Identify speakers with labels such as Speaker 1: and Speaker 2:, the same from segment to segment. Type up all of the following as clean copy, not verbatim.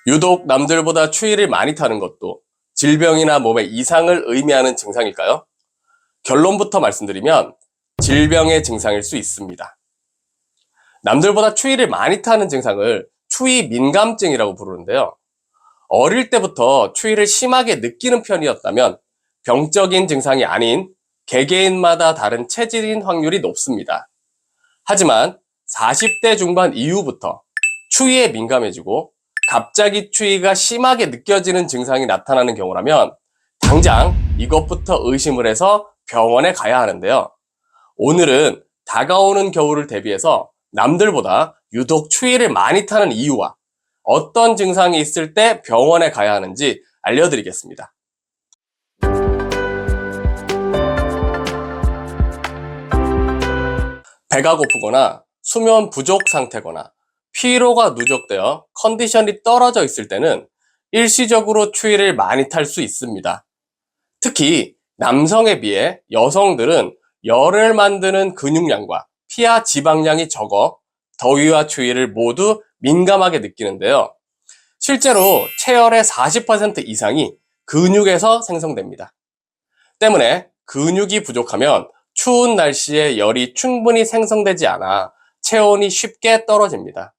Speaker 1: 유독 남들보다 추위를 많이 타는 것도 질병이나 몸의 이상을 의미하는 증상일까요? 결론부터 말씀드리면 질병의 증상일 수 있습니다. 남들보다 추위를 많이 타는 증상을 추위 민감증이라고 부르는데요. 어릴 때부터 추위를 심하게 느끼는 편이었다면 병적인 증상이 아닌 개개인마다 다른 체질인 확률이 높습니다. 하지만 40대 중반 이후부터 추위에 민감해지고 갑자기 추위가 심하게 느껴지는 증상이 나타나는 경우라면 당장 이것부터 의심을 해서 병원에 가야 하는데요. 오늘은 다가오는 겨울을 대비해서 남들보다 유독 추위를 많이 타는 이유와 어떤 증상이 있을 때 병원에 가야 하는지 알려드리겠습니다. 배가 고프거나 수면 부족 상태거나 피로가 누적되어 컨디션이 떨어져 있을 때는 일시적으로 추위를 많이 탈 수 있습니다. 특히 남성에 비해 여성들은 열을 만드는 근육량과 피하 지방량이 적어 더위와 추위를 모두 민감하게 느끼는데요. 실제로 체열의 40% 이상이 근육에서 생성됩니다. 때문에 근육이 부족하면 추운 날씨에 열이 충분히 생성되지 않아 체온이 쉽게 떨어집니다.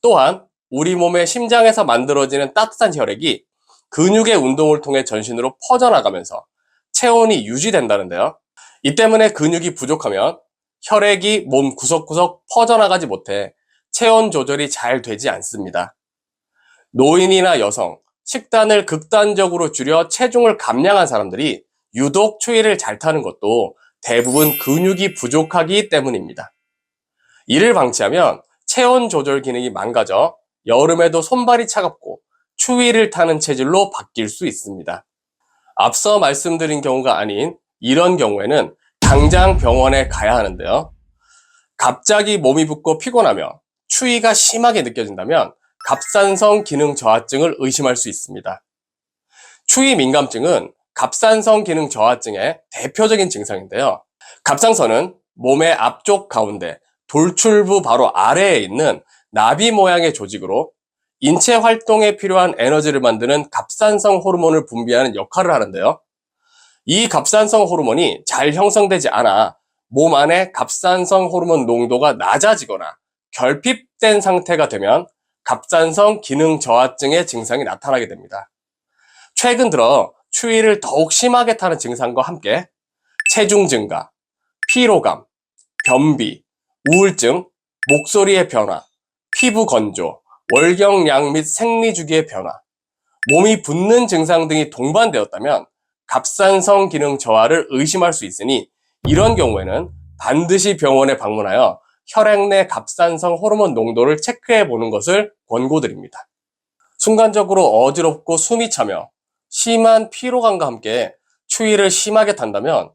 Speaker 1: 또한 우리 몸의 심장에서 만들어지는 따뜻한 혈액이 근육의 운동을 통해 전신으로 퍼져나가면서 체온이 유지된다는데요. 이 때문에 근육이 부족하면 혈액이 몸 구석구석 퍼져나가지 못해 체온 조절이 잘 되지 않습니다. 노인이나 여성, 식단을 극단적으로 줄여 체중을 감량한 사람들이 유독 추위를 잘 타는 것도 대부분 근육이 부족하기 때문입니다. 이를 방치하면 체온 조절 기능이 망가져 여름에도 손발이 차갑고 추위를 타는 체질로 바뀔 수 있습니다. 앞서 말씀드린 경우가 아닌 이런 경우에는 당장 병원에 가야 하는데요. 갑자기 몸이 붓고 피곤하며 추위가 심하게 느껴진다면 갑산성 기능 저하증을 의심할 수 있습니다. 추위 민감증은 갑산성 기능 저하증의 대표적인 증상인데요. 갑상선은 몸의 앞쪽 가운데 돌출부 바로 아래에 있는 나비 모양의 조직으로 인체 활동에 필요한 에너지를 만드는 갑산성 호르몬을 분비하는 역할을 하는데요. 이 갑산성 호르몬이 잘 형성되지 않아 몸 안에 갑산성 호르몬 농도가 낮아지거나 결핍된 상태가 되면 갑산성 기능 저하증의 증상이 나타나게 됩니다. 최근 들어 추위를 더욱 심하게 타는 증상과 함께 체중 증가, 피로감, 변비, 우울증, 목소리의 변화, 피부 건조, 월경량 및 생리주기의 변화, 몸이 붓는 증상 등이 동반되었다면 갑산성 기능 저하를 의심할 수 있으니 이런 경우에는 반드시 병원에 방문하여 혈액 내 갑산성 호르몬 농도를 체크해 보는 것을 권고드립니다. 순간적으로 어지럽고 숨이 차며 심한 피로감과 함께 추위를 심하게 탄다면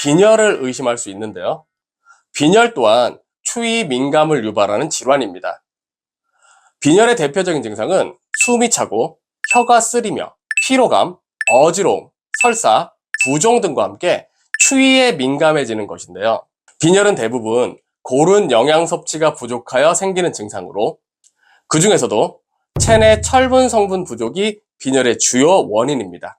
Speaker 1: 빈혈을 의심할 수 있는데요. 빈혈 또한 추위 민감을 유발하는 질환입니다. 빈혈의 대표적인 증상은 숨이 차고 혀가 쓰리며 피로감, 어지러움, 설사, 부종 등과 함께 추위에 민감해지는 것인데요. 빈혈은 대부분 고른 영양 섭취가 부족하여 생기는 증상으로 그 중에서도 체내 철분 성분 부족이 빈혈의 주요 원인입니다.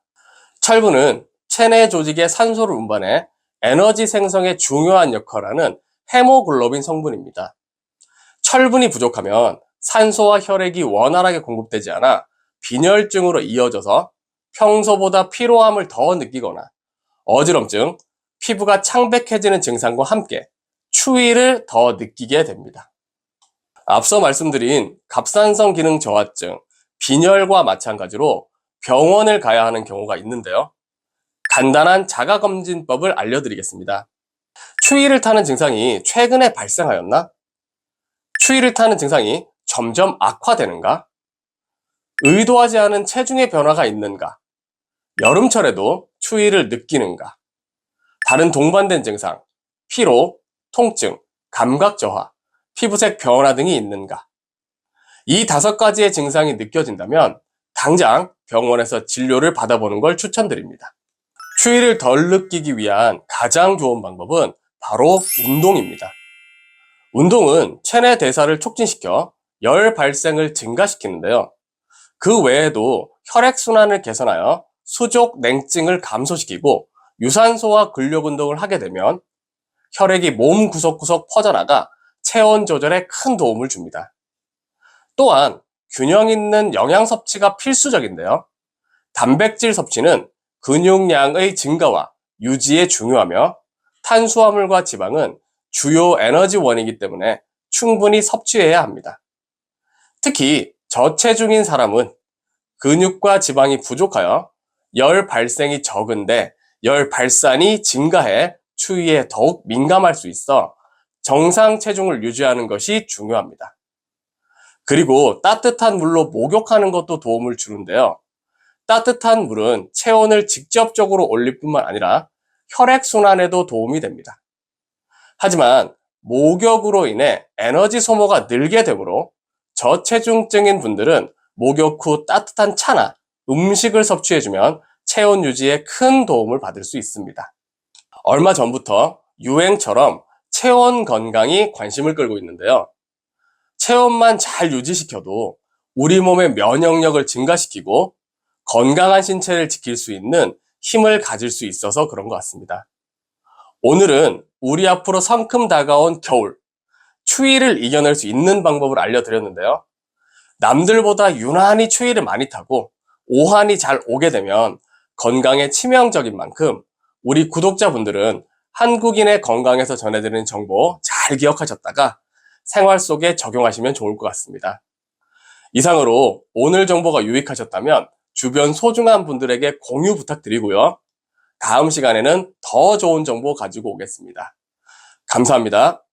Speaker 1: 철분은 체내 조직에 산소를 운반해 에너지 생성에 중요한 역할을 하는 헤모글로빈 성분입니다. 철분이 부족하면 산소와 혈액이 원활하게 공급되지 않아 빈혈증으로 이어져서 평소보다 피로함을 더 느끼거나 어지럼증, 피부가 창백해지는 증상과 함께 추위를 더 느끼게 됩니다. 앞서 말씀드린 갑산성 기능 저하증, 빈혈과 마찬가지로 병원을 가야 하는 경우가 있는데요. 간단한 자가검진법을 알려드리겠습니다. 추위를 타는 증상이 최근에 발생하였나? 추위를 타는 증상이 점점 악화되는가? 의도하지 않은 체중의 변화가 있는가? 여름철에도 추위를 느끼는가? 다른 동반된 증상, 피로, 통증, 감각 저하, 피부색 변화 등이 있는가? 이 5가지의 증상이 느껴진다면 당장 병원에서 진료를 받아보는 걸 추천드립니다. 추위를 덜 느끼기 위한 가장 좋은 방법은 바로 운동입니다. 운동은 체내 대사를 촉진시켜 열 발생을 증가시키는데요. 그 외에도 혈액순환을 개선하여 수족 냉증을 감소시키고 유산소와 근력 운동을 하게 되면 혈액이 몸 구석구석 퍼져나가 체온 조절에 큰 도움을 줍니다. 또한 균형 있는 영양 섭취가 필수적인데요. 단백질 섭취는 근육량의 증가와 유지에 중요하며 탄수화물과 지방은 주요 에너지원이기 때문에 충분히 섭취해야 합니다. 특히 저체중인 사람은 근육과 지방이 부족하여 열 발생이 적은데 열 발산이 증가해 추위에 더욱 민감할 수 있어 정상 체중을 유지하는 것이 중요합니다. 그리고 따뜻한 물로 목욕하는 것도 도움을 주는데요. 따뜻한 물은 체온을 직접적으로 올릴 뿐만 아니라 혈액순환에도 도움이 됩니다. 하지만 목욕으로 인해 에너지 소모가 늘게 되므로 저체중증인 분들은 목욕 후 따뜻한 차나 음식을 섭취해주면 체온 유지에 큰 도움을 받을 수 있습니다. 얼마 전부터 유행처럼 체온 건강이 관심을 끌고 있는데요. 체온만 잘 유지시켜도 우리 몸의 면역력을 증가시키고 건강한 신체를 지킬 수 있는 힘을 가질 수 있어서 그런 것 같습니다. 오늘은 우리 앞으로 성큼 다가온 겨울, 추위를 이겨낼 수 있는 방법을 알려드렸는데요. 남들보다 유난히 추위를 많이 타고 오한이 잘 오게 되면 건강에 치명적인 만큼 우리 구독자분들은 한국인의 건강에서 전해드리는 정보 잘 기억하셨다가 생활 속에 적용하시면 좋을 것 같습니다. 이상으로 오늘 정보가 유익하셨다면 주변 소중한 분들에게 공유 부탁드리고요. 다음 시간에는 더 좋은 정보 가지고 오겠습니다. 감사합니다.